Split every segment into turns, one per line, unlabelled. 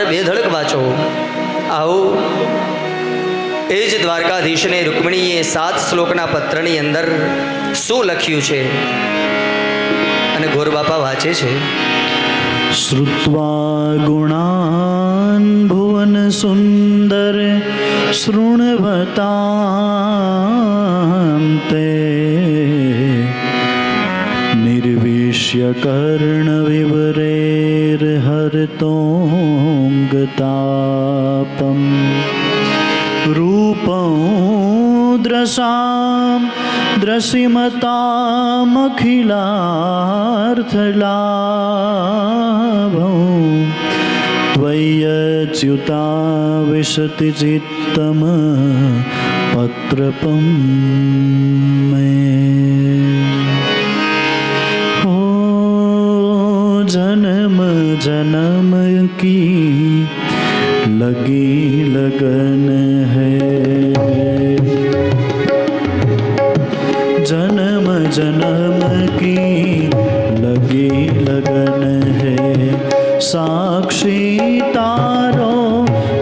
બેધડક વાંચો. આવો એ જ દ્વારકાધીશને રૂકમણીએ 7 શ્લોકના પત્રની અંદર શું લખ્યું છે અને ગોરબાપા વાંચે છે.
શ્રુત્વા ગુણાન ભુવન સુંદર શૃણવતાં તે નિર્વિશ્ય કર્ણ વિવરેર હરતોંગતાપમ રૂપં દ્રશામ દ્રશ્યમતામખિલાર્થલાભં ત્વય્યચ્યુતા વિશતિ ચિત્તમ પત્રપમ મે. હો જન્મ જન્મ કી લગી લગન હૈ, जन्म जन्म की लगी लगन है, साक्षी तारो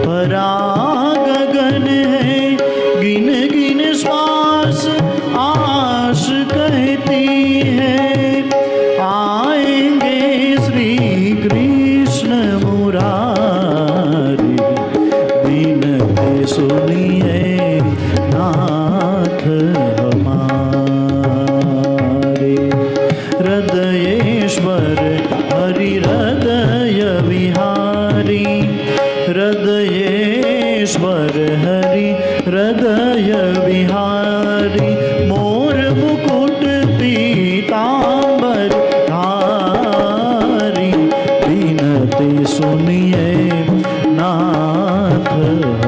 परागगन है, गिन गिन श्वास आश कहती है, आएंगे श्री कृष्ण मुरारी बिनते सुनिए नाथ हृदयेश्वर हरि हृदय विहारी, हृदयेश्वर हरि हृदय विहारी, मोर मुकुट पीतांबर धारी, बिनती सुनिए नाथ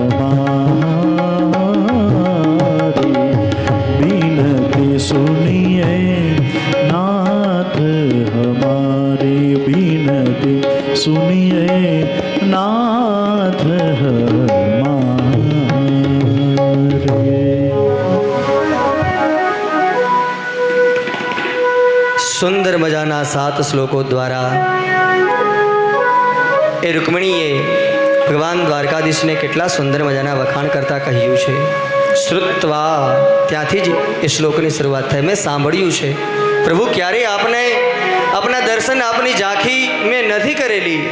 हमारी, बिनती सुनिए नाथ हमारी, बिनती सुनिए नाथ हमारे.
સુંદર મજાના 7 શ્લોકો દ્વારા એ રૂકમણીએ ભગવાન દ્વારકાધીશને કેટલા સુંદર મજાના વખાણ કરતા કહ્યું છે. શ્રુત્વા, ત્યાંથી જ એ શ્લોકની શરૂઆત થાય. મેં સાંભળ્યું છે પ્રભુ, ક્યારેય આપને આપના દર્શન, આપની ઝાંખી મેં નથી કરેલી,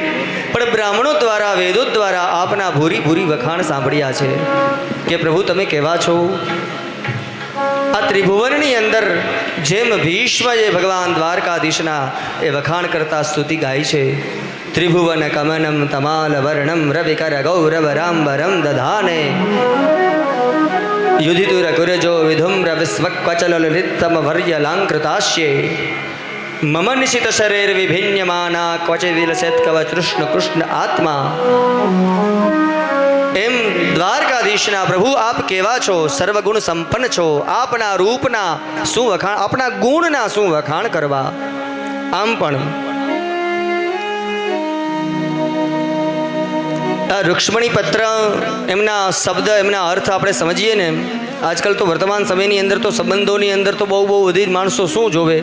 પણ બ્રાહ્મણો દ્વારા, વેદો દ્વારા આપના ભૂરી ભૂરી વખાણ સાંભળ્યા છે કે પ્રભુ તમે કેવા છો. આ ત્રિભુવનની અંદર જેમ ભીષ્મ જે ભગવાન દ્વારકાધીશના એ વખાણ કરતા સ્તુતિ ગાય છે. ત્રિભુવન કમનમ તમાલ વર્ણમ રવિકર ગૌરવ રામબરમ દધાને યુધિતુર ગુરજો વિધુમ્ર વિસ્વક્વચલ લલિતમ વર્ય લાંકૃતાસ્યે મમ નિશિત શરીર વિભિન્યમાના ક્વચિ વિલસેત કવ કૃષ્ણ કૃષ્ણ આત્મા. એમ દ્વારકાધીશના પ્રભુ આપ કેવા છો, સર્વગુણ સંપન્ન છો. આપના રૂપના શું વખાણ, આપના ગુણના શું વખાણ કરવા. આમ પણ આ રૂક્ષ્મણી પત્ર, એમના શબ્દ, એમના અર્થ આપણે સમજીએ ને. આજકાલ તો વર્તમાન સમયની અંદર તો સંબંધોની અંદર તો બહુ બધી માણસો શું જોવે,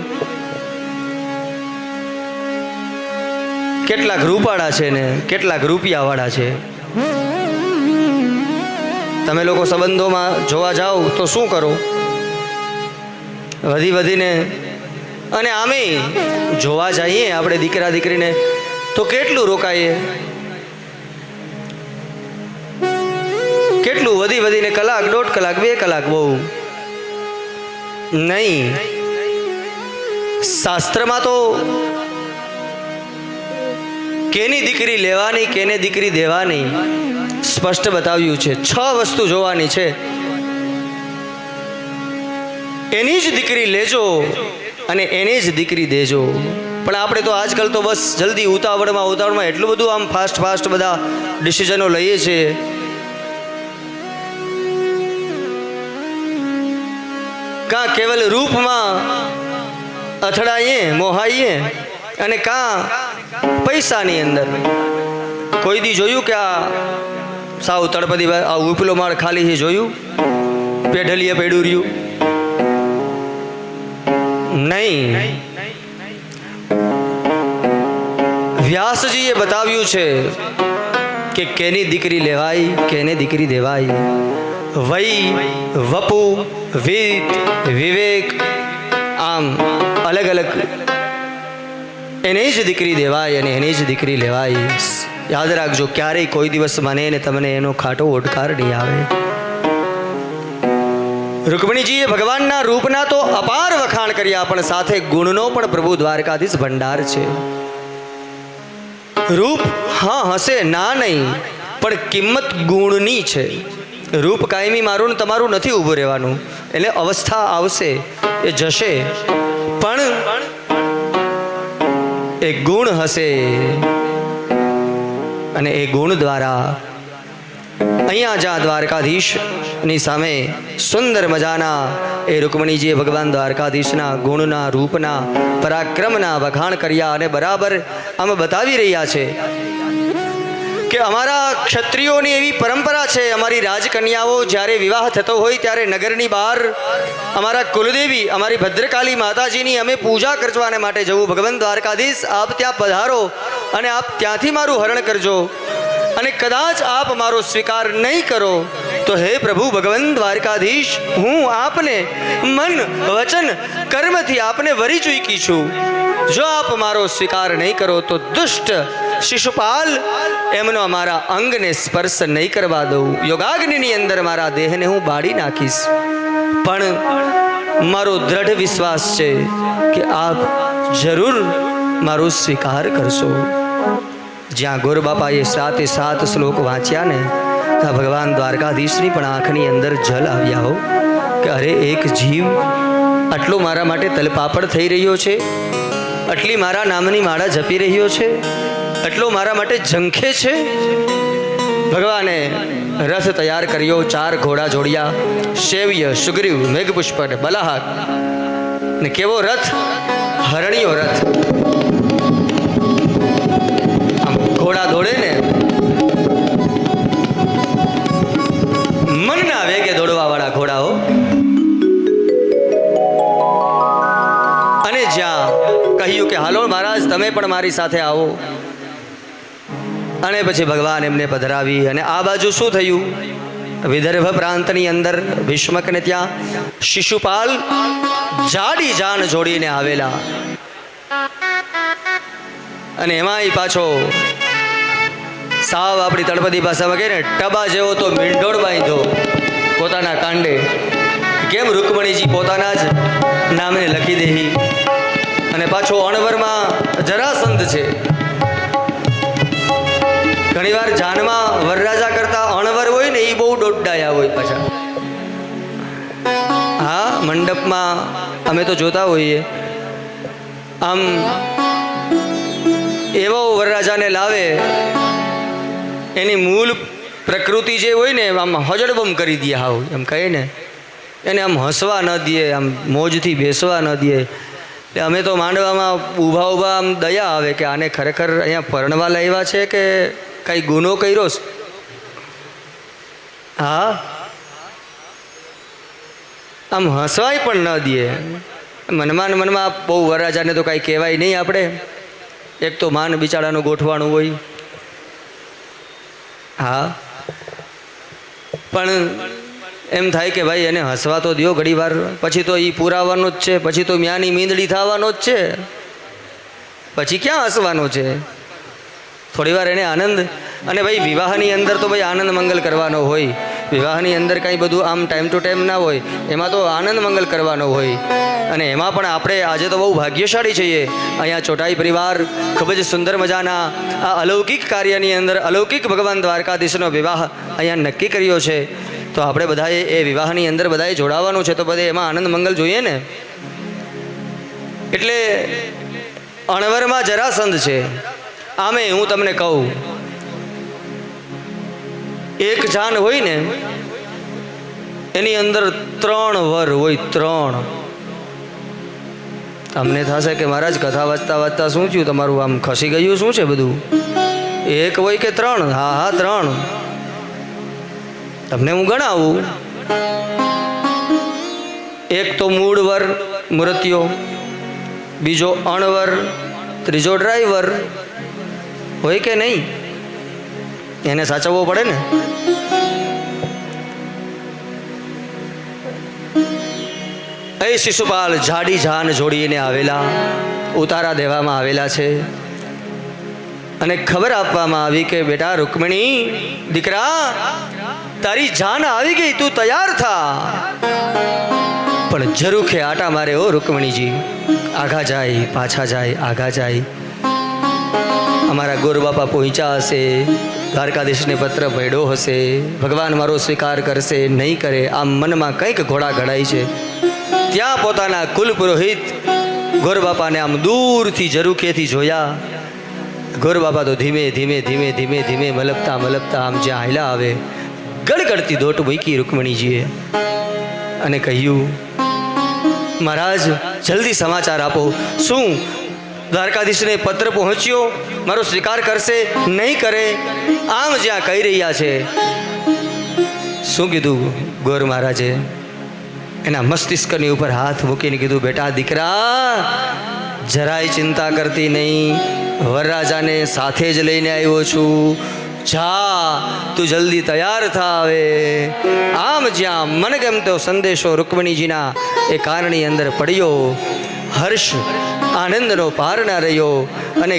કેટલાક રૂપાળા છે ને કેટલાક રૂપિયાવાળા છે. તમે લોકો સંબંધોમાં જોવા જાઓ તો શું કરો, વધી વધીને. અને આમે જોવા જઈએ આપણે દીકરા દીકરીને તો કેટલું રોકાઈએ, કેટલું વધી વધીને કલાક, 1.5 કલાક, 2 કલાક, બહુ નહીં. શાસ્ત્રમાં તો કેની દીકરી લેવાની, કેને દીકરી દેવાની સ્પષ્ટ બતાવ્યું છે. 6 વસ્તુ જોવાની છે. એની જ દીકરી લેજો અને એની જ દીકરી દેજો. પણ આપણે તો આજકાલ તો બસ જલ્દી ઉતાવળમાં એટલું બધું આમ ફાસ્ટ બધા ડિસિઝનો લઈએ છીએ. કાં કેવલ રૂપમાં અથડાઈએ, મોહાઈએ, અને કાં પૈસાની અંદર. કોઈ દી જોયું કે આ સાવ તળપદી આ ઉપલો માળ ખાલી છે, જોયું પેઢલીએ પડ્યું રહ્યું? નહીં. વ્યાસજીએ બતાવ્યું છે કે કેની દીકરી લેવાય કેને દીકરી દેવાય. વૈ વપુ વિત વિવેક આમ અલગ અલગ એને જ દીકરી દેવાય અને એની જ દીકરી લેવાય. યાદ રાખજો, ક્યારેય કોઈ દિવસ મને ને તમને એનો ખાટો ઓડકાર નહીં આવે. રૂકમણીજીએ ભગવાનના રૂપના તો અપાર વખાણ કર્યા, પણ સાથે ગુણનો પણ પ્રભુ દ્વારકાધીશ ભંડાર છે. રૂપ હા હશે ના નહીં, પણ કિંમત ગુણની છે. રૂપ કાયમી મારું ને તમારું નથી ઊભું રહેવાનું, એટલે અવસ્થા આવશે, એ જશે, પણ એ ગુણ હશે અને એ ગુણ દ્વારા અહીંયા જ્યાં દ્વારકાધીશની સામે સુંદર મજાના એ રૂકમણીજીએ ભગવાન દ્વારકાધીશના ગુણના રૂપના પરાક્રમના વખાણ કર્યા અને બરાબર આમ બતાવી રહ્યા છે કે અમારા ક્ષત્રિયોની એવી પરંપરા છે, અમારી રાજકન્યાઓ જ્યારે વિવાહ થતો હોય ત્યારે નગરની બહાર અમારા કુલદેવી અમારી ભદ્રકાલી માતાજીની અમે પૂજા કરવાને માટે જવું. ભગવાન દ્વારકાધીશ આપ ત્યાં પધારો અને આપ ત્યાંથી મારું હરણ કરજો, અને કદાચ આપ મારો સ્વીકાર નહીં કરો તો હે પ્રભુ ભગવાન દ્વારકાધીશ, હું આપને મન વચન કર્મથી આપને વરી ચૂકી છું. જો આપ મારો સ્વીકાર નહીં કરો તો દુષ્ટ શિશુપાલ એમનો અમારા અંગને સ્પર્શ નહીં કરવા દઉં. યોગાગ્નિની અંદર મારા દેહને હું બાળી નાખીશ, પણ મારો દ્રઢ વિશ્વાસ છે કે આપ જરૂર મારો સ્વીકાર કરશો. જ્યાં ગોરબાપાએ 7 શ્લોક વાંચ્યા ને, ત્યાં ભગવાન દ્વારકાધીશની પણ આંખની અંદર જલ આવ્યા હો કે અરે એક જીવ આટલો મારા માટે તલપાપડ થઈ રહ્યો છે, આટલી મારા નામની માળા જપી રહ્યો છે, આટલો મારા માટે ઝંખે છે. ભગવાને રથ તૈયાર કર્યો, 4 ઘોડા જોડ્યા, શૈવ્ય સુગ્રીવ મેઘપુષ્પ અને બલાહક. ને કેવો રથ? હરણીયો રથ. આમ ઘોડા દોડે ને મનના વેગે દોડવા વાળા ઘોડાઓ. અને જ્યાં કહ્યું કે હાલો મહારાજ તમે પણ મારી સાથે આવો, અને પછી ભગવાન એમને પધરાવી. અને આ બાજુ શું થયું? વિદર્ભ પ્રાંતની અંદર ભીષ્મકને ત્યાં શિશુપાલ જાડી જાન જોડીને આવેલા, અને એમાંય પાછો સાવ આપણી તળપદી ભાષામાં કહે ને ટબા જેવો તો મીંઢોળ બાંધ્યો પોતાના કાંડે. કેમ રૂકમણીજી પોતાના જ નામને લખી દેહી, અને પાછો અણવરમાં જરાસંધ છે. ઘણીવાર જાનમાં વરરાજા કરતા અણવર હોય ને એ બહુ દોડડાયા હોય પાછા. હા, મંડપમાં અમે તો જોતા હોઈએ, આમ એવો વરરાજાને લાવે, એની મૂળ પ્રકૃતિ જે હોય ને આમ હજડબમ કરી દે. હાવ એમ કહે ને, એને આમ હસવા ન દે, આમ મોજથી બેસવા ન દે. એટલે અમે તો માંડવામાં ઊભા આમ દયા આવે કે આને ખરેખર અહીંયા પરણવા લાવ્યા છે કે કાંઈ ગુનો કર્યો છે. હા, આમ હસવાય પણ ન દે. મનમાં બહુ વરરાજાને તો કાંઈ કહેવાય નહીં આપણે, એક તો માન બિચારાનું ગોઠવાનું હોય. હા, પણ એમ થાય કે ભાઈ એને હસવા તો દો ઘણી વાર, પછી તો એ પુરાવાનો જ છે, પછી તો મ્યાની મીંદડી થવાનો જ છે, પછી ક્યાં હસવાનો છે? થોડી વાર એને આનંદ. અને ભાઈ વિવાહની અંદર તો ભાઈ આનંદ મંગલ કરવાનો હોય. વિવાહની અંદર કાંઈ બધું આમ ટાઈમ ટુ ટાઈમ ના હોય, એમાં તો આનંદ મંગલ કરવાનો હોય. અને એમાં પણ આપણે આજે તો બહુ ભાગ્યશાળી છીએ. અહીંયા ચોટાઈ પરિવાર ખૂબ જ સુંદર મજાના આ અલૌકિક કાર્યની અંદર અલૌકિક ભગવાન દ્વારકાધીશનો વિવાહ અહીંયા નક્કી કર્યો છે. તો આપણે બધાએ એ વિવાહની અંદર બધાએ જોડાવાનું છે, તો બધે એમાં આનંદ મંગલ જોઈએ ને. એટલે અણવરમાં જરાસંધ છે. આમે હું તમને કહું, એક જાન હોય ને એની અંદર 3 વર હોય, 3. તમને થશે કે મહારાજ કથા વાંચતા શું થયું તમારું, આમ ખસી ગયું શું છે બધું? એક હોય કે 3? હા 3. તમને હું ગણાવું. એક તો મૂળ વર મૂર્તિઓ, બીજો અણવર, ત્રીજો ડ્રાઈવર હોય કે નહીં? એને સાચવવો પડે ને. એ શિશુપાલ જાડી જાન જોડીને આવેલા, ઉતારા દેવામાં આવેલા છે અને ખબર આપવામાં આવી કે બેટા રૂકમણી, દીકરા તારી જાન આવી ગઈ, તું તૈયાર થા. પણ ઝરૂખે આટા મારે ઓ રૂકમણીજી, આઘા જાય પાછા જાય, આઘા જાય. અમારા ગોરબાપા પહોંચ્યા હશે, દ્વારકાધીશને પત્ર પડ્યો હશે, ભગવાન મારો સ્વીકાર કરશે નહીં કરે, આમ મનમાં કંઈક ઘોડા ઘડાય છે. ત્યાં પોતાના કુલ પુરોહિત ગોરબાપાને આમ દૂરથી ઝરૂખેથી જોયા. ગોરબાપા તો ધીમે ધીમે ધીમે ધીમે ધીમે મલપતા મલપતા આમ જ્યાં હાલ્યા આવે, ગળગળતી દોટ મૂકી રૂકમણીજીએ અને કહ્યું, મહારાજ જલ્દી સમાચાર આપો, શું દ્વારકાધીશને પત્ર પહોંચ્યો, મારો સ્વીકાર કરશે નહીં કરે, આમ જ્યાં કહી રહ્યા છે. શું કીધું ગોર મહારાજે? એના મસ્તિષ્કની ઉપર હાથ મૂકીને કીધું, બેટા દીકરા જરાય ચિંતા કરતી નહીં, વરરાજાને સાથે જ લઈને આવ્યો છું, જા તું જલ્દી તૈયાર થા. હવે આમ જ્યાં મનગમતો સંદેશો રૂકમણીજીના એ કાનની અંદર પડ્યો, હર્ષ આનંદનો પાર ના રહ્યો અને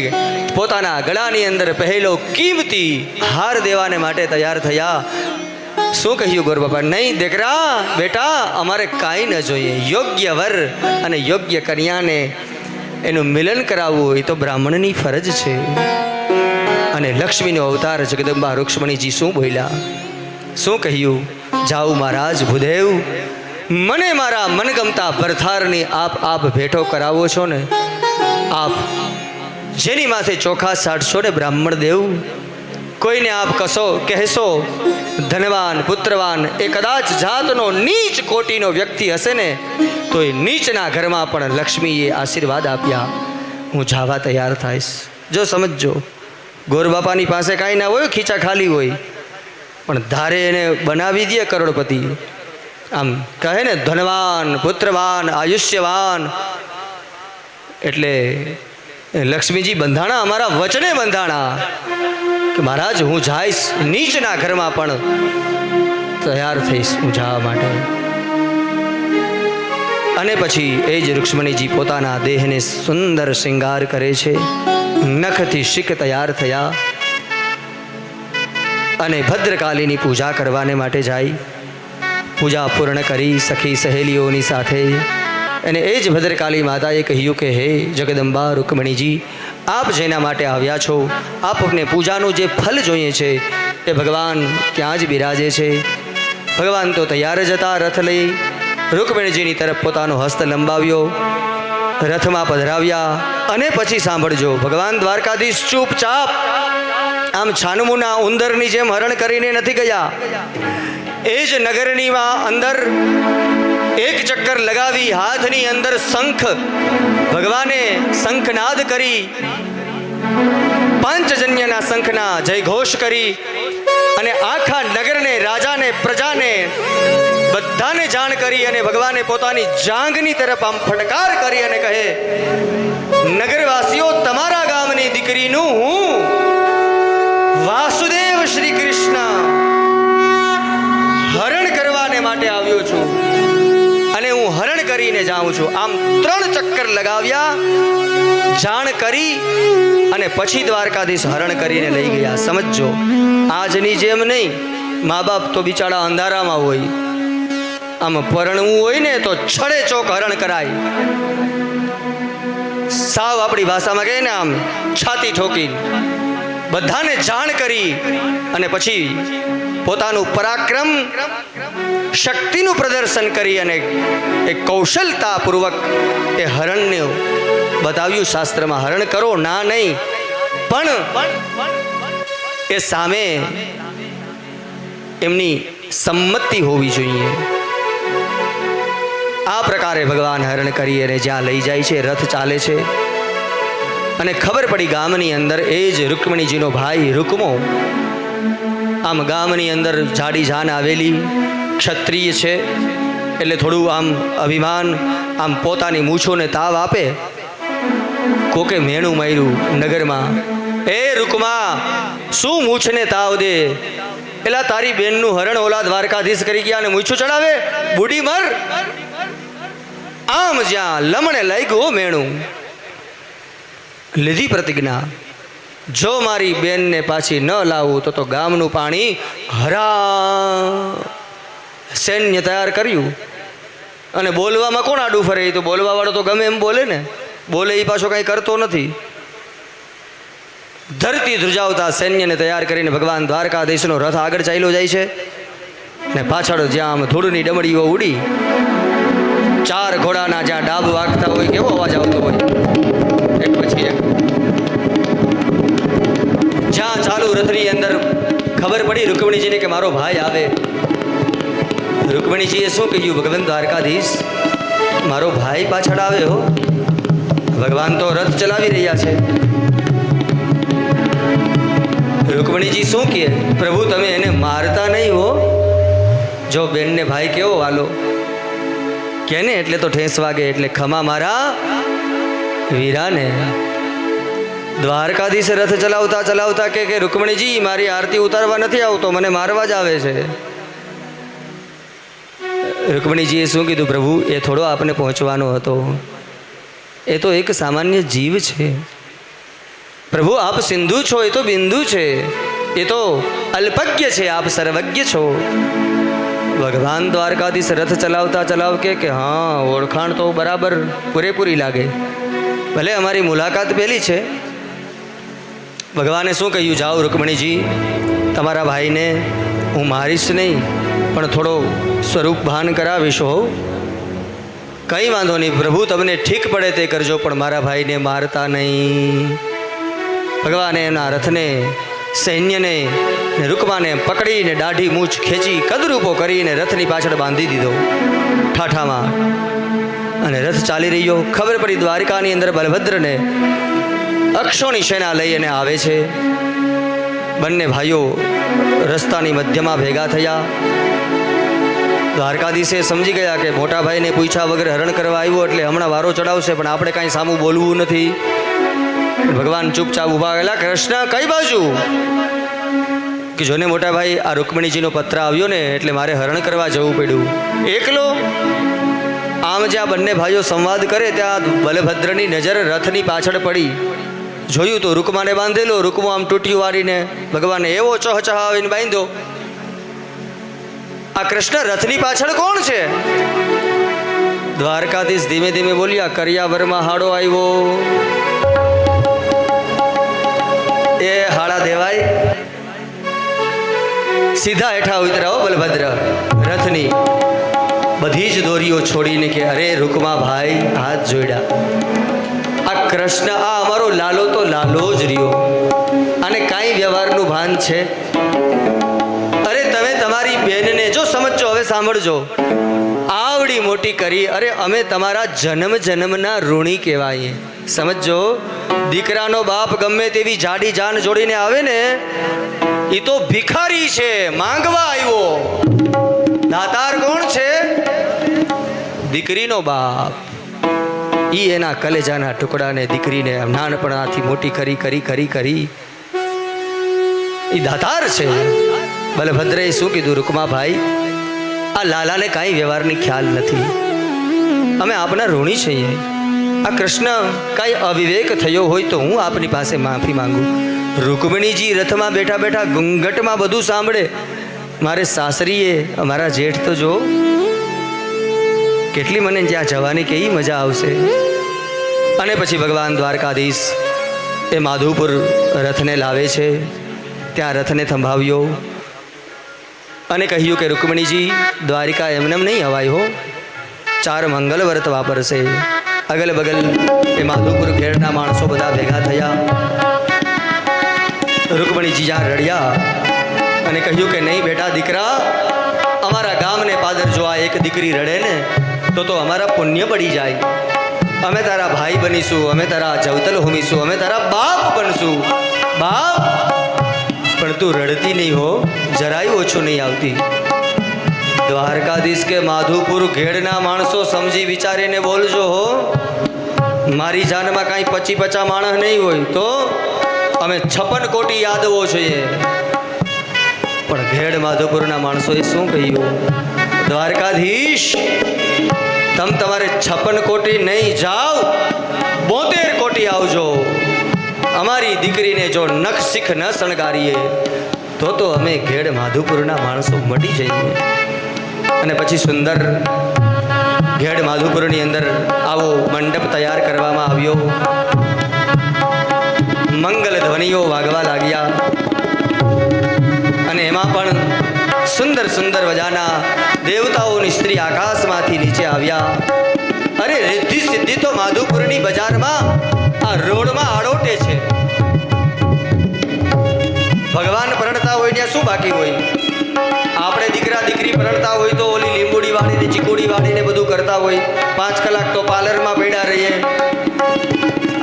પોતાના ગળાની અંદર પહેલો કિંમતી હાર દેવાને માટે તૈયાર થયા. શું કહ્યું ગોરબાપા? નહીં દીકરા, બેટા અમારે કાંઈ ન જોઈએ, યોગ્ય વર અને યોગ્ય કન્યાને એનું મિલન કરાવવું એ તો બ્રાહ્મણની ફરજ છે. અને લક્ષ્મીનો અવતાર જગદંબા રૂક્ષ્મણીજી શું બોલ્યા, શું કહ્યું? જાઉં મહારાજ ભૂદેવ, મને મારા મનગમતા ભરથારની આપ ભેટો કરાવો છો ને, આપ જેની માથે ચોખા સાટશો ને બ્રાહ્મણ દેવ, કોઈને આપ કહેશો ધનવાન પુત્રવાન, એ કદાચ જાતનો નીચ કોટીનો વ્યક્તિ હશે ને તો એ નીચના ઘરમાં પણ લક્ષ્મીએ આશીર્વાદ આપ્યા. હું જવા તૈયાર થઈશ. જો સમજજો, ગોરબાપાની પાસે કાંઈ ના હોય, ખીચા ખાલી હોય, પણ ધારે એને બનાવી દે કરોડપતિ. આમ કહે ને ધનવાન પુત્રવાન આયુષ્યવાન, એટલે લક્ષ્મીજી બંધાણા, અમારા વચને બંધાણા કે મહારાજ હું જઈશ, નીચના ઘરમાં પણ તૈયાર થઈશ હું જવા માટે. અને પછી એ જ રૂક્ષ્મણીજી પોતાના દેહને સુંદર શૃંગાર કરે છે, નખથી શીક તૈયાર થયા અને ભદ્રકાલીની પૂજા કરવાને માટે જાય. પૂજા પૂર્ણ કરી સખી સહેલીઓની સાથે અને એ જ ભદ્રકાલી માતાએ કહ્યું કે હે જગદંબા રૂકમણીજી, આપ જેના માટે આવ્યા છો, આપને પૂજાનું જે ફલ જોઈએ છે એ ભગવાન ત્યાં જ બિરાજે છે. ભગવાન તો તૈયાર જ હતા રથ લઈ. રૂકમણીજીની તરફ પોતાનો હસ્ત લંબાવ્યો, રથમાં પધરાવ્યા અને પછી સાંભળજો, ભગવાન દ્વારકાધીશ ચૂપચાપ આમ છાનમુના ઉંદરની જેમ હરણ કરીને નથી ગયા. એ જ નગરની અંદર એક ચક્કર લગાવી, હાથની અંદર શંખ, ભગવાને શંખનાદ કરી, પાંચજન્યના શંખના જયઘોષ કરી અને આખા નગરને, રાજાને, પ્રજાને બધાને જાણ કરી અને ભગવાને પોતાની જાંઘની તરફ આમ ફટકાર કરી અને કહે, નગરવાસીઓ, તમારા ગામની દીકરીનું હું વાસુદેવ શ્રી કૃષ્ણ હરણ કરવાને માટે આવ્યો છું અને હું હરણ કરીને જાઉં છું. આમ 3 ચક્કર લગાવ્યા, જાણ કરી અને પછી દ્વારકાધીશ હરણ કરીને લઈ ગયા. સમજો, આજની જેમ નહીં, મા બાપ તો બિચારા અંધારામાં હોય, આમ પરણવું હોય ને તો છડે ચોક હરણ કરાય. સાવ આપણી ભાષામાં કહે ને આમ છાતી ઠોકી, બધાને જાણ કરી અને પછી પોતાનું પરાક્રમ શક્તિનું પ્રદર્શન કરી અને એ કૌશલતાપૂર્વક એ હરણને બતાવ્યું શાસ્ત્રમાં. હરણ કરો ના નહીં, પણ એ સામે એમની સંમતિ હોવી જોઈએ. આ પ્રકારે ભગવાન હરણ કરી અને જ્યાં લઈ જાય છે, રથ ચાલે છે અને ખબર પડી ગામની અંદર એ જ રૂકમણીજીનો ભાઈ રૂકમો, આમ ગામની અંદર જાડી જાન આવેલી, ક્ષત્રિય છે એટલે થોડું આમ અભિમાન, આમ પોતાની મૂછોને તાવ આપે. કોકે મેણું માર્યું નગરમાં, એ રૂકમા, શું મૂછને તાવ દે? એલા તારી બેનનું હરણ ઓલા દ્વારકાધીશ કરી ગયા અને મૂછું ચડાવે? બુડી મર. આમ જ્યાં લમણે લાગ્યું મેણું. લીધી પ્રતિજ્ઞા, જો મારી બેનને પાછી ન લાવું તો ગામનું પાણી હરા. સૈન્ય તૈયાર કર્યું. અને બોલવામાં કોણ આડું ફરે? તો બોલવા વાળો તો ગમે એમ બોલે ને. બોલે એ પાછો કાંઈ કરતો નથી. ધરતી ધ્રુજાવતા સૈન્યને તૈયાર કરીને ભગવાન દ્વારકાધીશનો રથ આગળ ચાલ્યો જાય છે ને પાછળ જ્યાં આમ ધૂળની ડમડીઓ ઉડી, 4 ઘોડાના જ્યાં ડાબ વાગતા હોય કેવો અવાજ આવતો હોય, એક પછી એક. જ્યાં ચાલુ રથની અંદર ખબર પડી રૂકમણીજીને કે મારો ભાઈ આવે. રૂકમણીજીએ શું કહ્યું? ભગવાન દ્વારકાધીશ, મારો ભાઈ પાછળ આવે હો. ભગવાન તો રથ ચલાવી રહ્યા છે. રૂકમણીજી શું કહે? પ્રભુ તમે એને મારતા નહીં હો. જો બેનને ભાઈ કેવો વાલો કે ને, એટલે તો ઠેસ વાગે. એટલે ખમા મારા વીરાને. દ્વારકાધીશે રથ ચલાવતા ચલાવતા કે રૂકમણીજી મારી આરતી ઉતારવા નથી આવતો, મને મારવા જ આવે છે. રૂકમણીજીએ શું કીધું? પ્રભુ એ થોડો આપને પહોંચવાનો હતો, એ તો એક સામાન્ય જીવ છે. પ્રભુ આપ સિંધુ છો, એ તો બિંદુ છે. એ તો અલ્પજ્ઞ છે, આપ સર્વજ્ઞ છો. ભગવાન દ્વારકાધીશ રથ ચલાવતા ચલાવ કે હા, ઓળખાણ તો બરાબર પૂરેપૂરી લાગે. ભલે અમારી મુલાકાત પહેલી છે. ભગવાને શું કહ્યું? જાઓ રૂકમણીજી, તમારા ભાઈને હું મારીશ નહીં, પણ થોડો સ્વરૂપ ભાન કરાવીશ હો. કંઈ વાંધો નહીં પ્રભુ, તમને ઠીક પડે તે કરજો, પણ મારા ભાઈને મારતા નહીં. ભગવાને એના રથને, સૈન્યને, રૂકમાને પકડીને દાઢી મૂછ ખેંચી કદરૂપો કરીને રથની પાછળ બાંધી દીધો ઠાઠામાં. અને રથ ચાલી રહ્યો. ખબર પડી દ્વારિકાની અંદર બલભદ્રને અક્ષોની સેના લઈને આવે છે. બંને ભાઈઓ રસ્તાની મધ્યમાં ભેગા થયા. દ્વારકાધીશે સમજી ગયા કે મોટા ભાઈને પૂછ્યા વગર હરણ કરવા આવ્યો એટલે હમણાં વારો ચડાવશે, પણ આપણે કાંઈ સામું બોલવું નથી. ભગવાન ચૂપચાપ ઊભા ગયેલા. કૃષ્ણ કઈ બાજુ? કે જોને મોટા ભાઈ, આ રૂકમણીજીનો પત્ર આવ્યો ને એટલે મારે હરણ કરવા જવું પડ્યું. એકલો? આમ જ્યાં બંને ભાઈઓ સંવાદ કરે ત્યાં બલભદ્રની નજર રથની પાછળ પડી. જોયું તો રૂકમાને બાંધેલો. રૂકમો આમ તૂટ્યું વાળીને ભગવાને એવો ચહચહાવીને બાંધ્યો. આ કૃષ્ણ રથની પાછળ કોણ છે? દ્વારકાધીશ ધીમે ધીમે બોલ્યા, કરિયાવરમાં હાડો આવ્યો. એ હાડા દેવાય. સીધા હેઠા ઉતરાવો બલભદ્ર રથની. બધી જ દોરીઓ છોડીને કે અરે રૂકમા ભાઈ, હાથ જોડ્યા. આ કૃષ્ણ, આ અમારો લાલો તો લાલો જ રહ્યો. આને કાંઈ વ્યવહારનું ભાન છે? અરે તમે તમારી બેનને જો સમજો, હવે સાંભળજો, આવડી મોટી કરી. અરે અમે તમારા જન્મ જન્મના ઋણી કહેવાય. સમજો, દીકરાનો બાપ ગમે તેવી જાડી જાન જોડીને આવે ને, એ તો ભિખારી છે, માંગવા આવ્યો. દાતાર કોણ છે? દીકરીનો બાપ. ઈ એના કલેજાના ટુકડાને, દીકરીને નાનપણાથી મોટી કરી કરી કરી કરી ઈ દાતાર છે. બલભદ્રએ શું કીધું? રૂકમા ભાઈ, આ લાલાને કાંઈ વ્યવહારની ખ્યાલ નથી. અમે આપના ઋણી છીએ. આ કૃષ્ણ કાંઈ અવિવેક થયો હોય તો હું આપની પાસે માફી માંગુ. રૂકમણીજી રથમાં બેઠા બેઠા ઘૂંઘટમાં બધું સાંભળે. મારે સાસરીએ, અમારા જેઠ તો જો કેટલી મને ત્યાં જવાની કેવી મજા આવશે. અને પછી ભગવાન દ્વારકાધીશ એ માધુપુર રથને લાવે છે. ત્યાં રથને થંભાવ્યો અને કહ્યું કે રૂકમણીજી, દ્વારિકા એમને નહીં હવાય હો. 4 મંગલ વ્રત વાપરશે. અગલ બગલ એ માધુપુર ઘેરના માણસો બધા ભેગા થયા. રૂકમણીજી જ્યાં રડ્યા અને કહ્યું કે નહીં બેટા દીકરા, અમારા ગામને પાદર જો આ એક દીકરી રડે ને તો અમારા પુણ્ય પડી જાય. અમે તારા ભાઈ બનીશું, અમે તારા જવતલ હોમીશું, અમે તારા બાપ બનશું. બાપ, પણ તું રડતી નહીં હો, જરાય ઓછું નહીં આવતી. દ્વારકાધીશ કે માધુપુર ઘેડના માણસો સમજી વિચારીને બોલજો હો. મારી જાનમાં કાંઈ 25-50 માણસ નહીં હોય તો અમે 56 કોટી યાદવો છીએ. પણ ઘેડ માધવપુરના માણસોએ શું કહ્યું? દ્વારકાધીશ, તમારે 56 કોટી નહીં, જાઓ 72 કોટી આવજો. અમારી દીકરીને જો નખ શીખ ન શણગારીએ તો અમે ઘેડ માધુપુરના માણસો મટી જઈએ. અને પછી સુંદર ઘેડ માધુપુરની અંદર આવો મંડપ તૈયાર કરવામાં આવ્યો. મંગલ ધ્વનિઓ વાગવા લાગ્યા અને એમાં પણ સુંદર સુંદર મજાના દેવતાઓની સ્ત્રી આકાશમાંથી નીચે આવ્યા. અરે રિદ્ધિ સિદ્ધિ તો માધુપુરની બજારમાં આ રોડમાં આડોટે છે. ભગવાન પરણતા હોય ત્યાં શું બાકી હોય? આપણે દીકરા દીકરી પરણતા હોય તો ઓલી લીંબુડી વાળીને ચીકુડી વાળીને બધું કરતા હોય. 5 કલાક તો પાર્લરમાં બેઠા રહીએ.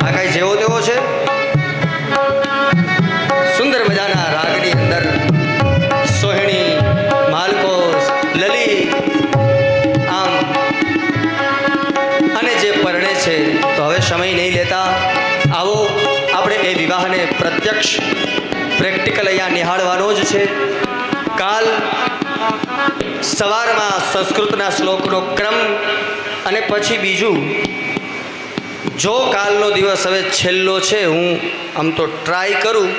આ કાંઈ જેવો તેવો છે? સુંદર મજાના રાગની અંદર સોહિણી, માલકોસ, લલી આમ અને જે પરણે છે. તો હવે સમય નહીં લેતા આવો આપણે એ વિવાહને પ્રત્યક્ષ પ્રેક્ટિકલ અહીંયા નિહાળવાનો જ છે. કાલ સવારમાં સંસ્કૃતના શ્લોકનો ક્રમ અને પછી બીજું. જો કાલનો દિવસ હવે છેલ્લો છે, હું આમ તો ટ્રાય કરું,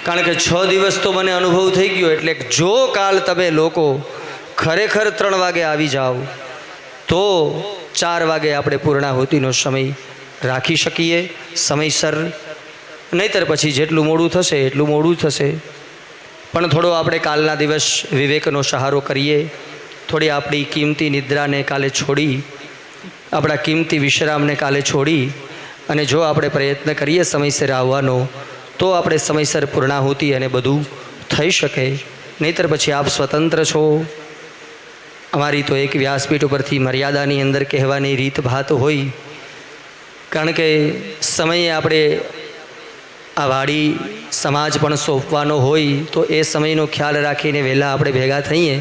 કારણ કે 6 દિવસ તો મને અનુભવ થઈ ગયો. એટલે જો કાલ તમે લોકો ખરેખર 3 વાગે આવી જાઓ તો 4 વાગે આપણે પૂર્ણાહુતિનો સમય રાખી શકીએ સમયસર. નહીંતર પછી જેટલું મોડું થશે એટલું મોડું થશે. પણ થોડો આપણે કાલના દિવસ વિવેકનો સહારો કરીએ. થોડી આપણી કિંમતી નિદ્રાને કાલે છોડી, આપણા કિંમતી વિશ્રામને કાલે છોડી અને જો આપણે પ્રયત્ન કરીએ સમયસર આવવાનો, તો આપણે સમયસર પૂર્ણાહુતિ અને બધું થઈ શકે. નહીંતર પછી આપ સ્વતંત્ર છો. અમારી તો એક વ્યાસપીઠ ઉપરથી મર્યાદાની અંદર કહેવાની રીત ભાત હોય, કારણ કે સમયે આપણે આ વાડી સમાજ પણ સોંપવાનો હોય. તો એ સમયનો ખ્યાલ રાખીને વહેલા આપણે ભેગા થઈએ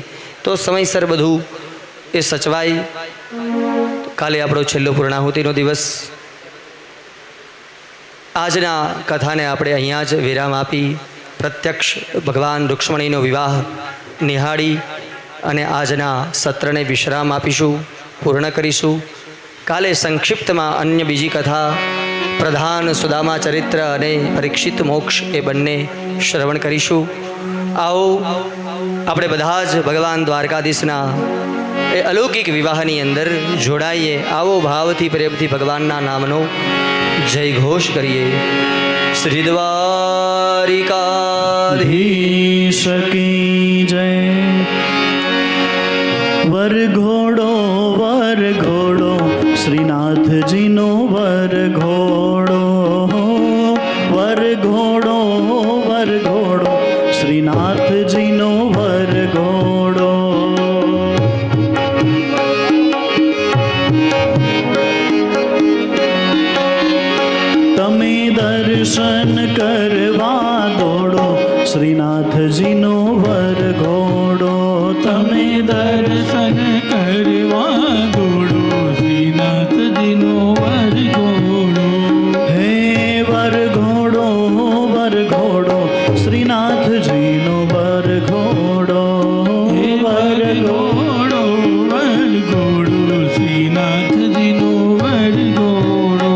તો સમયસર બધું એ સચવાય. કાલે આપણો છેલ્લો પૂર્ણાહુતિનો દિવસ. આજના કથાને આપણે અહીંયા જ વિરામ આપી પ્રત્યક્ષ ભગવાન રૂક્ષ્મણીનો વિવાહ નિહાળી અને આજના સત્રને વિશ્રામ આપીશું, પૂર્ણ કરીશું. કાલે સંક્ષિપ્તમાં અન્ય બીજી કથા પ્રધાન સુદામા ચરિત્ર અને પરીક્ષિત મોક્ષ એ બંને શ્રવણ કરીશું. આવો આપણે બધા જ ભગવાન દ્વારકાધીશના એ અલૌકિક વિવાહની અંદર જોડાઈએ. આવો ભાવથી પ્રેમથી ભગવાનના નામનો જય ઘોષ કરીએ. શ્રી દ્વારિકાધીશ
કી જય. વરઘોડો વરઘોડો શ્રીનાથજીનો વરઘોડો. વરઘોડો વરઘોડો શ્રીનાથજીનો વરઘોડો. તમે દર્શન કરવા દોડો શ્રીનાથજીનો વરઘોડો. તમે
દર્શન કરવા દોડો શ્રીનાથજીનો વરઘોડો.
હે વરઘોડો વરઘોડો શ્રીનાથજીનો વરઘોડો.
હે વરઘોડો વરઘોડો શ્રીનાથજીનો વરઘોડો.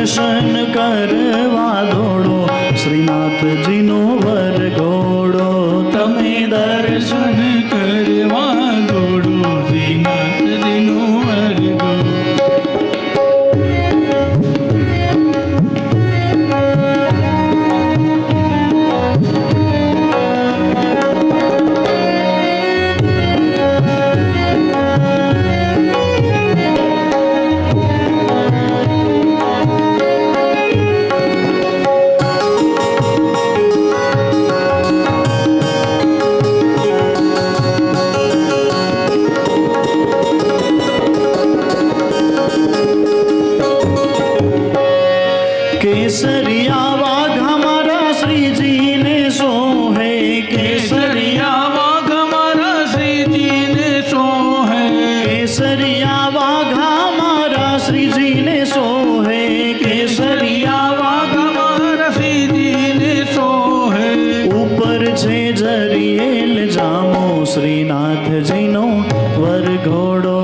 દર્શન કરવા દોડો શ્રીનાથજીનો વરઘોડો તમે દર્શન
કરવા દોડો શ્રીનાથજીનો વરઘોડો.
કેસરિયા વાઘા મારા શ્રીજીને સોહે
કેસરિયા વાઘ મારા શ્રીજીને સોહે.
કેસરિયા વાઘા મારા શ્રીજીને સોહે
કેસરિયા વાઘ મારા શ્રીજીને સોહે.
ઉપર છે જરિયેલ જામો શ્રીનાથજીનો વરઘોડો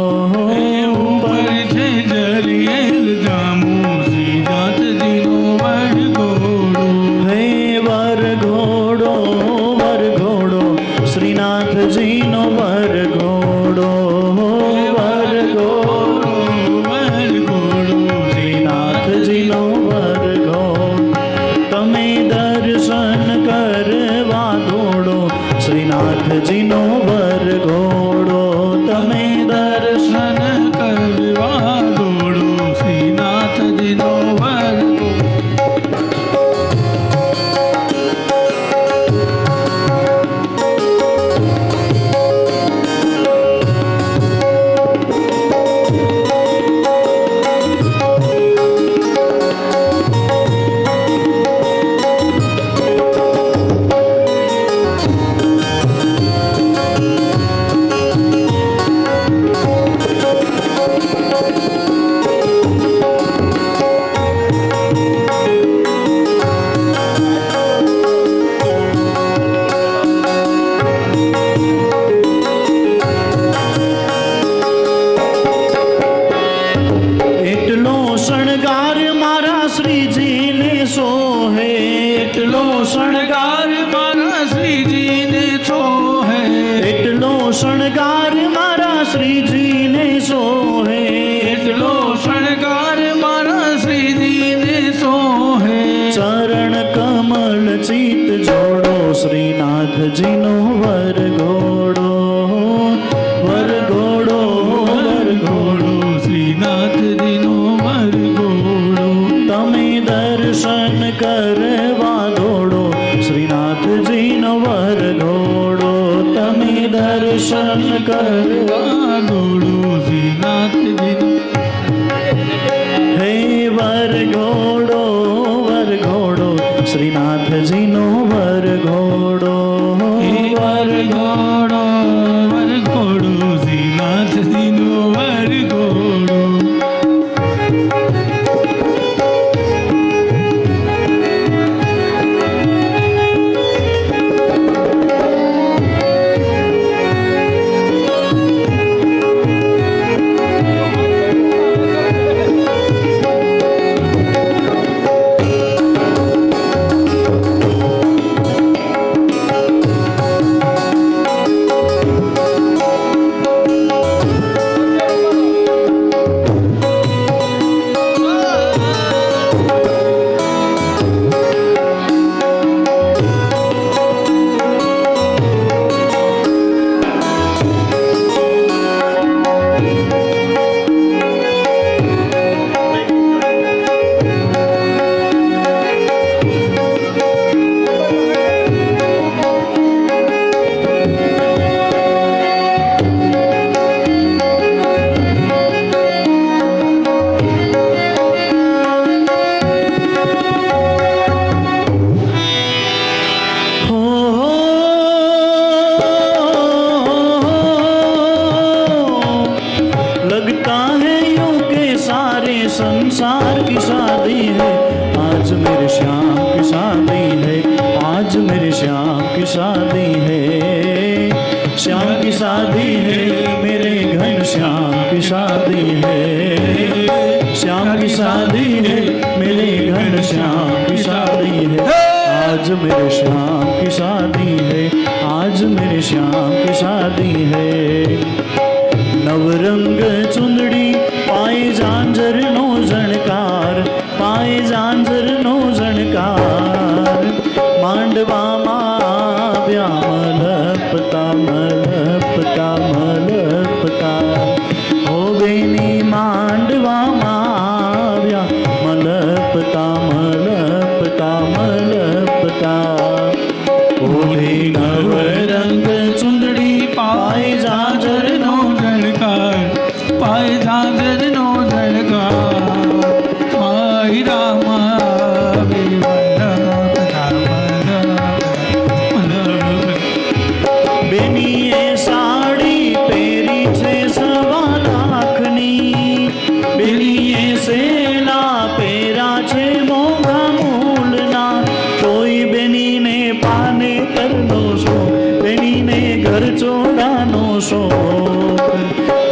ઉપર છે જરિયેલ જામુ શ્રીનાથજીનો વરઘોડો.
હે વરઘોડો વરઘોડો શ્રીનાથજીનો વરઘોડો વરઘોડો
વરઘોડો
શ્રીનાથજીનો વરઘોડો તમે દર્શન કરવા દોડો શ્રીનાથજીનો વરઘોડો તમે દર્શન
દર્શન કરવા દોડો શ્રીનાથજીનો વરઘોડો.
એટલો શણગાર મારા શ્રીજીને સોહે
એટલો શણગાર મારા શ્રીજીને સોહે.
એટલો શણગાર મારા શ્રીજીને સોહે
એટલો શણગાર મારા શ્રીજીને સોહે.
ચરણ કમલ ચિત જોડો શ્રીનાથજીનો વરઘોડો વરઘોડો વરઘોડો
શ્રીનાથજીનો વરઘોડો.
તમે દર્શન કરવા દોડો શ્રીનાથજીનો વરઘોડો તમે દર્શન કરવા
દોડો શ્રીનાથજીનો.
હે વરઘોડો વરઘોડો શ્રીનાથજીનો વરઘોડો
હે વરઘોડો વરઘોડો શ્રીનાથજીનો વરઘોડો. संसार की शादी है आज मेरे श्याम की शादी है आज मेरे श्याम की शादी है श्याम की शादी है मेरे घन श्याम की शादी है श्याम की शादी है मेरे
श्याम की शादी है, आज मेरे श्याम की शादी है, आज मेरे श्याम की शादी है। नवरंग चुंदड़ी पाए झांझर नो झणकार, पाए झांझर नो झणकार, માંડવા આવ્યા મલપતા મલપતા મલપતા, ઓ બેની માંડવામાં આવ્યા મલપતા મલપતા મલપતા, ઓઢી નવરંગ ચુંદડી પાય ઝાંઝર નો
ઝણકાર, પાય ઝાંઝર નો ઝણકાર, માય રામા
બેનીએ સાડી પહેરી છે સવા લાખની, બેનીએ સેલા પહેરા છે મોંઘા મૂલના, તોય બેનીને પાને કરનો શોખ, બેનીને ઘર ચોડાનો શોખ,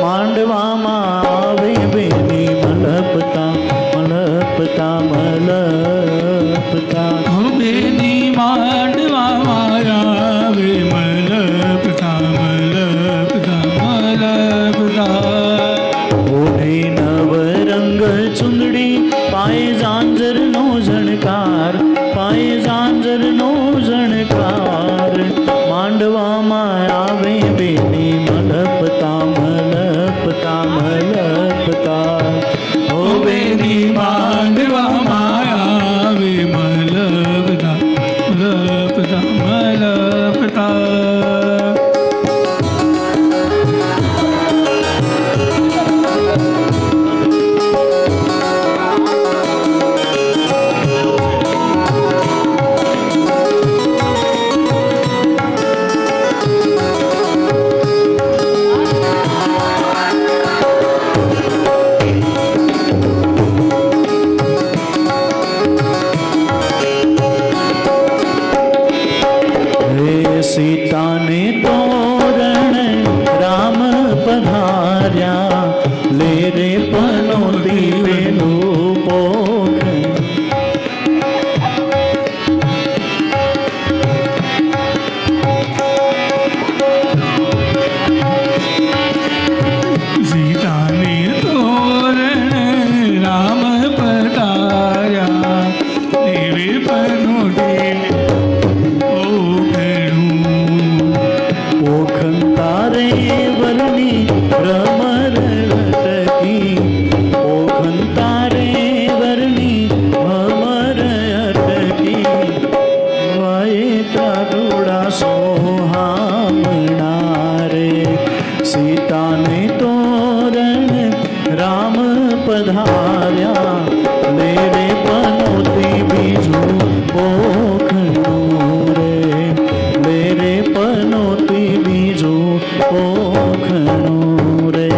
માંડવામાં આવે બેની મલપતા મલપતા મલપતા,
બેની માંડવામાં આવે મલપતા મલપતા મલપતા,
ઓઢે નવરંગ ચુંદડી પાય ઝાંઝર નો ઝણકાર, પાય ઝાંઝર નો ઝણકાર, માંડવામાં આવે બેની મલપતા મલપતા મલપતા, ઓ બેની
માંડવામાં આવે મલપતા મલપતા મલપતા.
सीताने तोरण राम पधार्या, ले रे पनोती पेलू पोख,
सीताने तोरण राम पधार्या, देवे पनोती
ओखंतारे वरनी भ्रमर अटकी, ओखंतारे वरनी भ्रमर अटकी, वाये तारुड़ा सोहामणा रे, सीता ने तोरण राम पधार्या, ले रे पनोती बीजू पोखणू रे, ले रे पनोती बीजू पोखणू रे.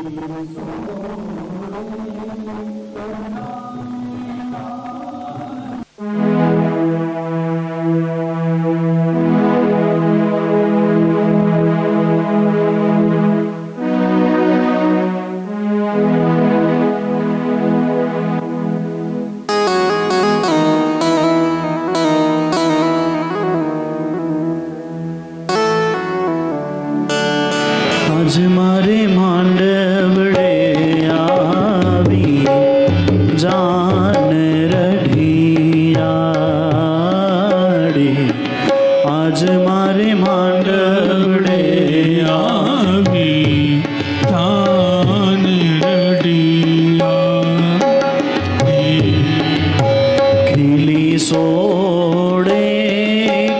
આજ મારે માંડવડે આવી જાન રઢિયાળી. આજ મારે માંડવડે
આવી તાન રડિયા
ખીલી સોડે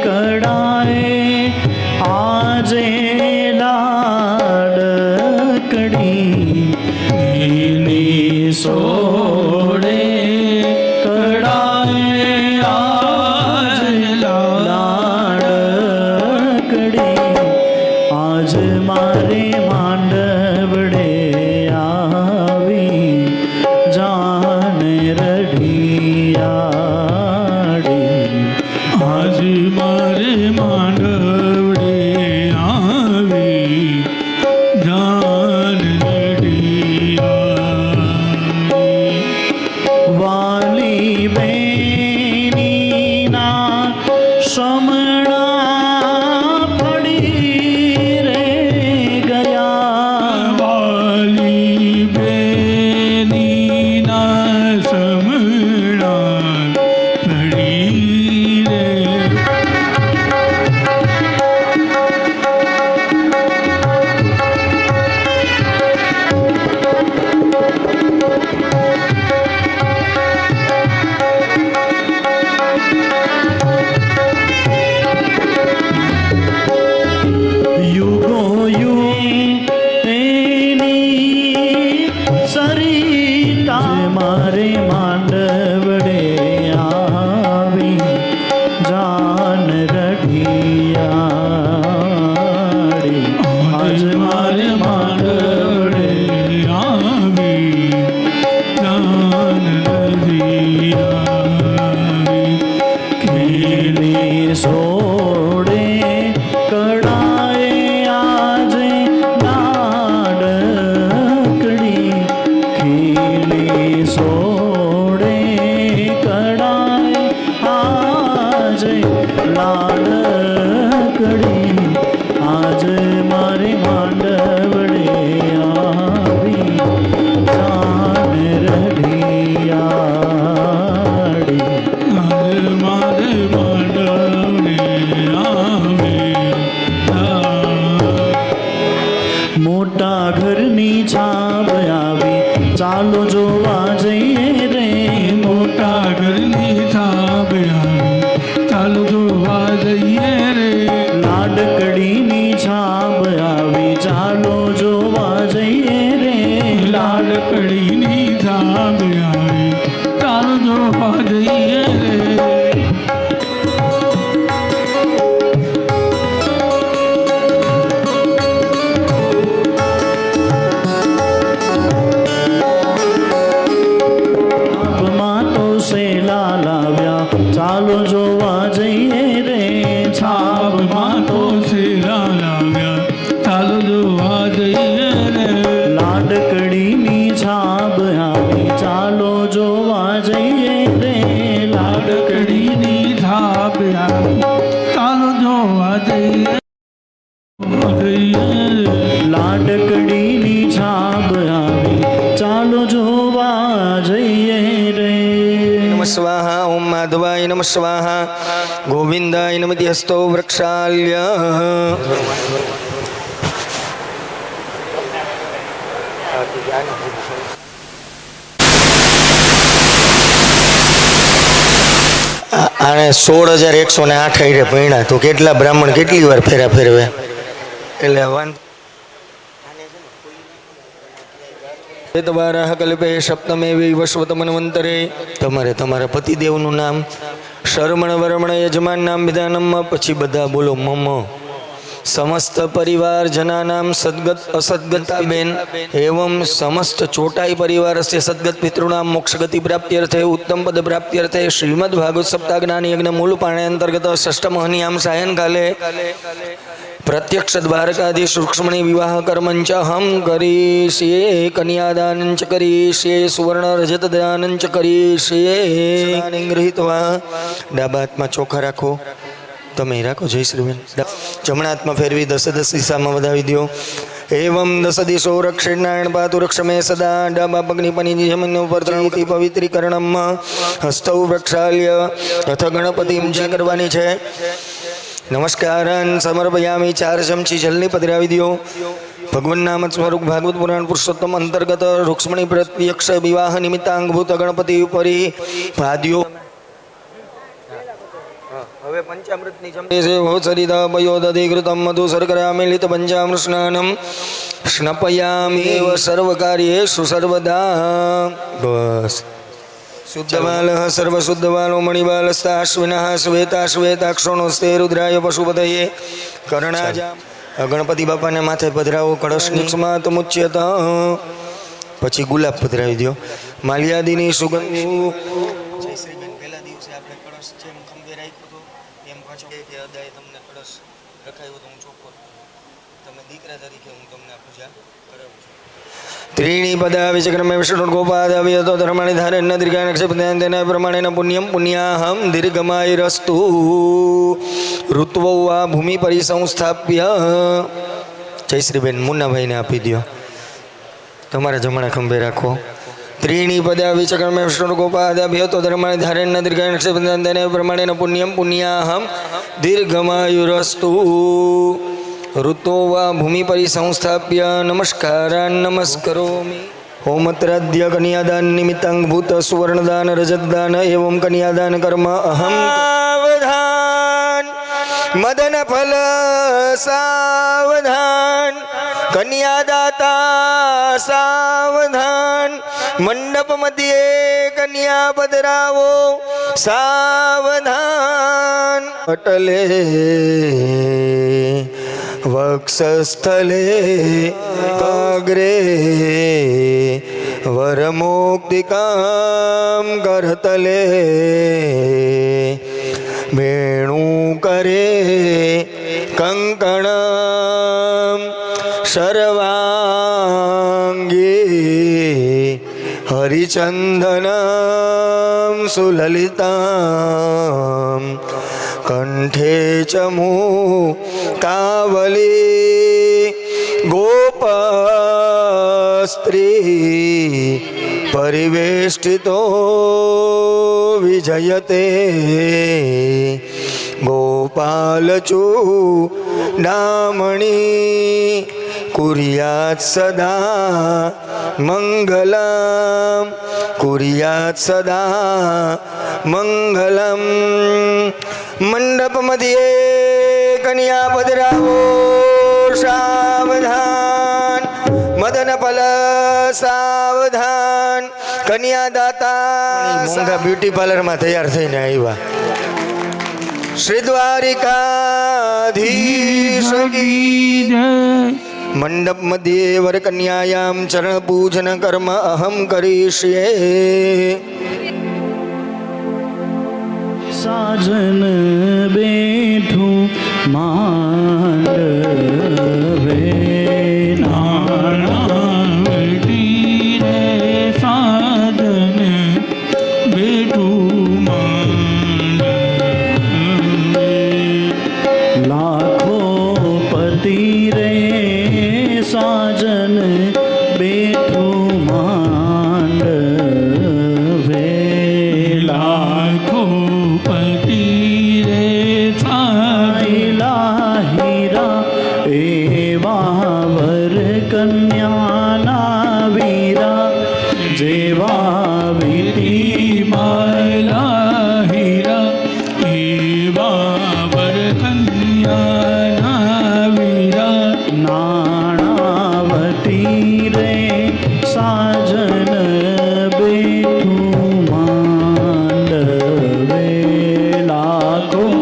કડાએ આજે લાડકડી
સોડે કડાએ આજ
લાડકડી. આજ મારે માંડવડે આવી જાન રઢિયાળી.
આજ મારે માંડવડે આવી જાન રડિયા
વાલી બેનીના સમણા પડી રે ગયા.
વાલી બેનીના સમણા પડી રે
યુગો યુગ તેની સરિતા મારે માંડવડે આવી જાન રઢિયાળી. આજ મારે માંડવડે
આવી જાન રડિયા
ખીલી સોડે કડાએ આજે લાડકડી. ખીલી સોડે કડાએ આજે લાડકડી. આજ મારે માંડવડે આવી જાન રઢિયાળી.
મારે માંડવડે આવી
મોટા ઘરની છાપ આવી ચાલો જોવા જઈએ રે.
મોટા ઘરની છાપ આવી ચાલો જોવા જઈએ રે
લાડકડીની છાપ આવી ચાલો જોવા જઈએ રે.
લાડકડીની છાપ આવી ચાલો જોવા જઈએ રે
છાપમાં તો સેલા લાવ્યા ચાલો જોવા જઈએ રે.
છાપમાં તો શેરા લાવ્યા ચાલો જોવા જઈએ રે
લાડકડીની છાપ આવી ચાલો જોવા જઈએ રે.
લાડકડીની છાપ આવી ચાલો જોવા જઈએ
લાડકડીની છાપ આવી ચાલો જોવા જઈએ રે.
નમઃ સ્વાહા ઓમ માધવાય નમઃ સ્વાહા ગોવિંદાય નમઃ હસ્તો વૃક્ષાલ્ય. આને 16,108 આઈડે પૈણા તો કેટલા બ્રાહ્મણ કેટલી વાર ફેરા ફેરવે એટલે દ્વારા કલ્પે સપ્તમે વૈવસ્વતમન્વંતરે. તમારે તમારા પતિદેવનું નામ શરમણ વર્મણ યજમાન નામ વિધાનમ પછી બધા બોલો મમ.
समस्त परिवार जनानां सद्गत असद्गताबेन एवं समस्त चोटाई परिवार से सद्गत पितॄणां मोक्षगति प्राप्त्यर्थे उत्तम पद प्राप्त्यर्थे श्रीमद् भागवत सप्ताह ज्ञान यज्ञ मूल पाणे अंतर्गत षष्ठमहनीयां सायंकाले प्रत्यक्ष द्वारकाधीश रुक्ष्मणी विवाह कर्मंच हम करीष्ये कन्यादानंच करीष्ये सुवर्ण रजत दानंच करीष्ये गृहीत्वा डाबा हाथमां चोखा राखो तमे राखो जय श्रीबेन जमणा हाथमां फेरवी दसे 10 दिशामां વધાવી दो एवं 10 दिशो रक्षेणायण पातु रक्ष मे सदा डाबा पगनी पनी जमनो परत्रणी पवित्रीकरणम हस्तौ प्रक्षाल्य अथ गणपतिं पूजा करवानी छे नमस्कारान् समर्पयामि 4 चमची जलनी पधरावी दो भगवान नाम स्वरूप भागवत पुराण पुरुषोत्तम अंतर्गत रुक्ष्मणी प्रत्यक्ष विवाह निमित्तांगभूत गणपति उपरि भाद्यो હવે પંચામૃતની જમણી સેવો સરિતા પયોદધિકૃતમ મધુ શર્કરા મિલિત પંચામૃત સ્નાનમ સ્નપયામિ સર્વકાર્યેષુ સર્વદા બસ શુદ્ધવાલઃ સર્વશુદ્ધવાલો મણિબાલસ્તાશ્વિનઃ શ્વેતાશ્વેતાક્ષોણોસ્તે રુદ્રાય પશુપતયે કર્ણાજા ગણપતિ બાપાને માથે પધરાવો કળશની સ્માત મુચ્યત પછી ગુલાબ પધરાવી દો માલ્યાદિની સુગંધ જય શ્રીબેન પહેલા દિવસે આપણે કળશ જેમ ખંભે રાખ્યો હતો એમ પાછો કે અદાય તમને કળશ રખાયો તો હું ચોખ્ખો તમે દીકરા તરીકે હું તમને આ પૂજા કરાવું છું त्रीणि पदा विचक्रमे विष्णुर्गोपादवियतो धर्माणि धारयन् दीर्घायन् क्षिपतेन तेन प्रमाणेन पुण्यं पुण्याहं दीर्घमायुरस्तु ऋत्वौ वा भूमि परिसंस्थाप्य जय श्रीबेन मुन्नाभाई ने आपी दो तमारा जमणा खंभे राखो त्रीणि पदा विचक्रमे विष्णुर्गोपादवियतो धर्माणि धारयन् दीर्घायन् क्षिपतेन तेन प्रमाणेन पुण्यं पुण्याहं दीर्घमायुरस्तु ऋतो वा भूमि परिसंस्थाप्य नमस्कारान् नमस्करोमि होमत्राद्य कन्यादान निमित्तांगभूत सुवर्णदान रजतदान एवं कन्यादान कर्म अहम सावधान मदन फल सावधान कन्यादाता सावधान मंडप मध्ये कन्या पधरावो सावधान अटले वक्षस्थले काग्रे वरमुक्तिकां करतले वेणु करे कंकणं सर्वांगे हरिचन्दनं सुललितां कंठे च कावली गोपस्त्री परिवेष्टितो विजयते गोपालचूडामणि कुर्यात् सदा मङ्गलं कुर्यात् सदा मङ्गलं मंडप मध्ये कन्या पधरावो सावधान मदन फल सावधान कन्यादाता मोंघा ब्यूटी पार्लर में तैयार थईने आव्या श्री द्वारिकाधीश की जय मंडप मध्ये वर कन्यायां चरण पूजन कर्म अहम करिष्ये
साजन बैठूं मांडवे नारायणी रे साजन बैठूं मांडवे लाखों पति रे साजन बैठूं मांडवे लाखों पति रे साईला हीरा एवा वर कन्याना वीरा जेवा विटी माला हीरा एवा वर कन्याना वीरा नाणावती रे साजन बैठूं मांडवे लाखों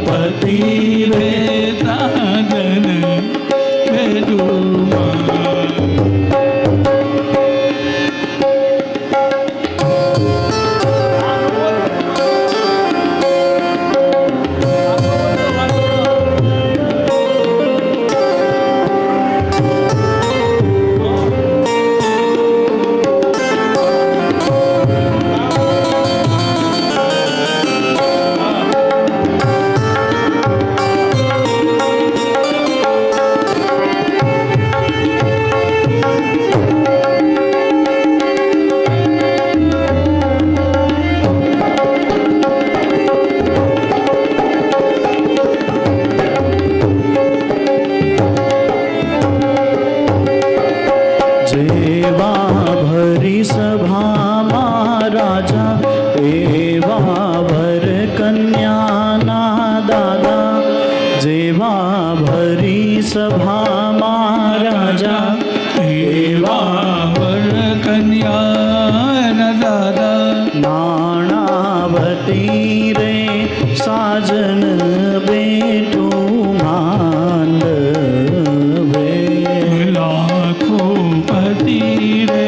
पति रे साजन જેવા ભરી સભામાં રાજા એવા વર કન્યાના દાદા જેવા ભરી સભામાં રાજા એવા
વર કન્યાના દાદા
નાણાવતી રે સાજન બેઠું માંડવે
લાખો પતિ રે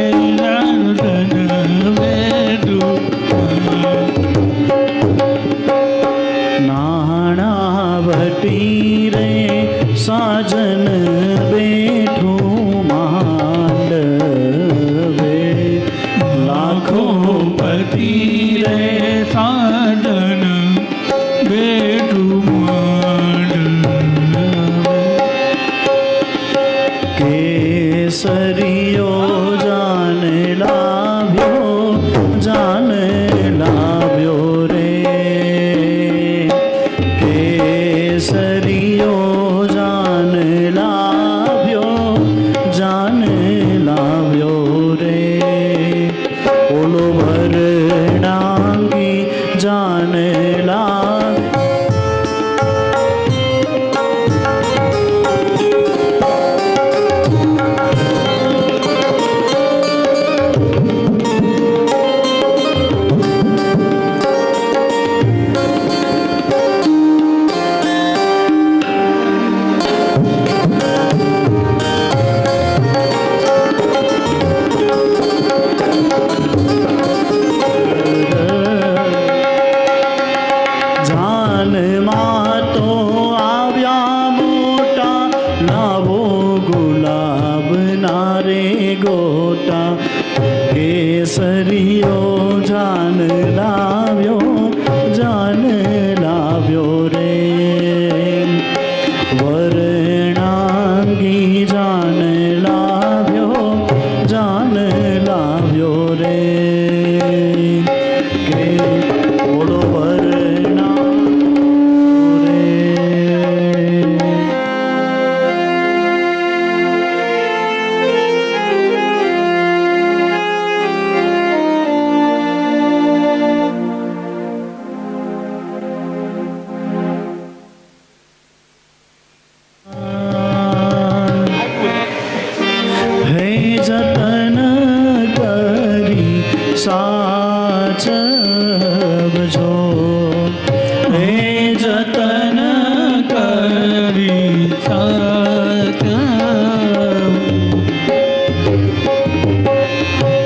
નાણાવતી રે સાજન બેઠું માંડવે લાખો
પતિ રે સાધન બેઠું
કેસરિયો જાન લાવ્યો રે કેસરિયો જાન લાવ્યો રે ઓલો વરણાંગી જાન લાવ્યો જાનમાં તો આવ્યા મોટા લાવો ગુલાબ ના રે ગોટા કેસરિયો જાન લાવ્યો રે વરણાંગી જાન લાવ્યો રે કે ઓળો વરણા રે હે જતન કરી સાચવજો હે જતન કરી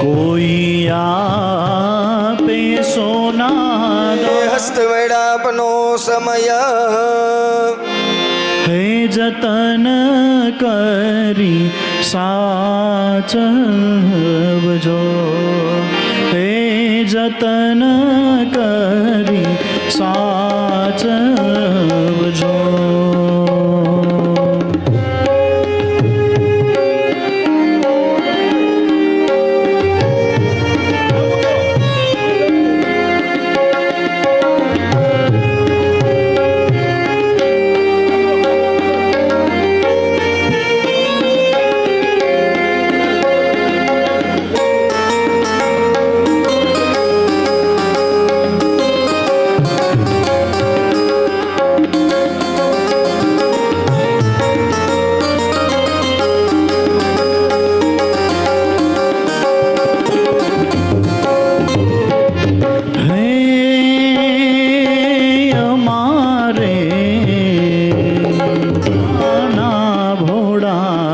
કોઈ આપે સોના
હસ્તવેડાપનો સમય
હે જતન કરી સાચવજો હે જતન કરી સાચવજો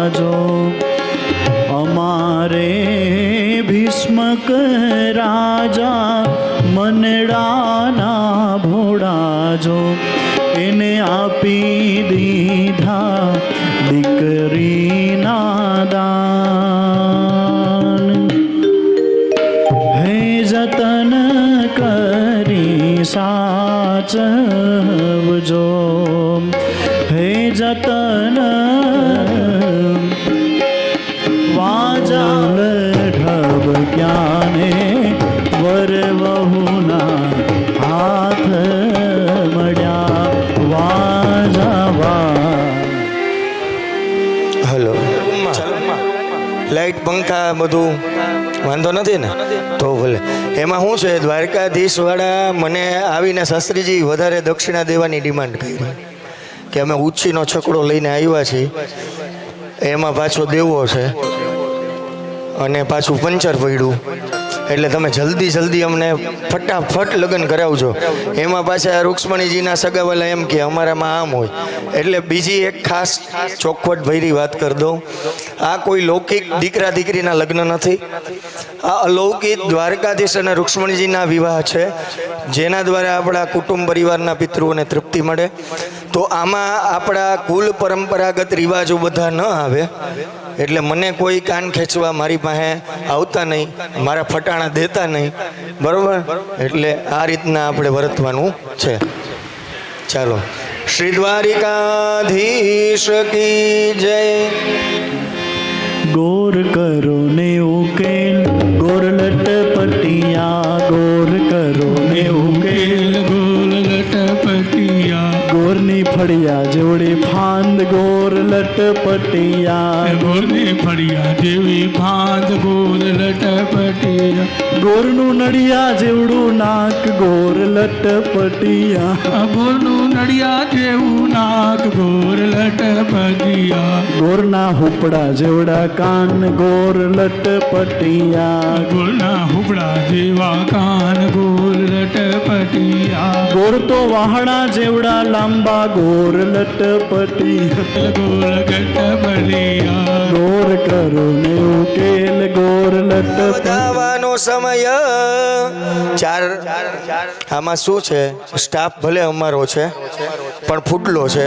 ભોળાજો અમારે ભીષ્મક રાજા મનડાના ભોળાજો એને આપી દીધા દીકરીના દાન હે જતન કરી સાચવજો હે જતન વાજલ ઢબ ક્યાને વર વહુના હાથ મળ્યા વાજવા
હલો લાઈટ પંખા બધું વાંધો નથી ને તો ભલે એમાં શું છે દ્વારકાધીશ વાળા મને આવીને શાસ્ત્રીજી વધારે દક્ષિણા દેવાની ડિમાન્ડ કરી કે અમે ઉચ્ચીનો છકડો લઈને આવ્યા છીએ એમાં પાછો દેવો છે અને પાછું પંચર પડ્યું એટલે તમે જલ્દી અમને ફટાફટ લગ્ન કરાવજો એમાં પાછા રૂક્ષ્મણીજીના સગાવાલા એમ કે અમારામાં આમ હોય એટલે બીજી એક ખાસ ચોખવટ ભરી વાત કરી દઉં આ કોઈ લૌકિક દીકરા દીકરીના લગ્ન નથી આ અલૌકિક દ્વારકાધીશ અને રૂક્ષ્મણીજીના વિવાહ છે જેના દ્વારા આપણા કુટુંબ પરિવારના પિતૃઓને તૃપ્તિ મળે તો આમાં આપણા કુલ પરંપરાગત રિવાજો બધા ન આવે એટલે મને કોઈ કાન ખેંચવા મારી પાસે આવતા નહીં મારા ફટાણા દેતા નહીં બરોબર એટલે આ રીતના આપણે વર્તવાનું છે ચાલો શ્રી દ્વારિકાધીશ કી જય
ગોર કરો ને ઉકેલ ગોર લટપટિયા ગોર કરો ને ઉકેલ
ગોલ લટપટિયા
ગોરની ફળિયા જેવડી ફાંદ ગોર લટપટિયા
ગોરની ફળિયા જેવી ભાંત ગોલ લટપટિયા
ગોરનું નડિયા જેવડું નાક ગોર લટપટિયા
ગોરનું નડિયા જેવું નાક ગોર લટપટિયા
ગોરના હુપડા જેવડા કાન ગોર લટપટિયા
ગોરના હુબડા જેવા કાન ગોલ લટપટિયા
ગોર તો વહાણા જેવડા લાંબા ગોર લટપટિયા
ગોલ ગટપટિયા
ગોર કરો ને ઉકેલ ગોર લટપટિયા
બધાવાનો સમય ચાર આમાં શું છે સ્ટાફ ભલે અમારો છે પણ ફૂટલો છે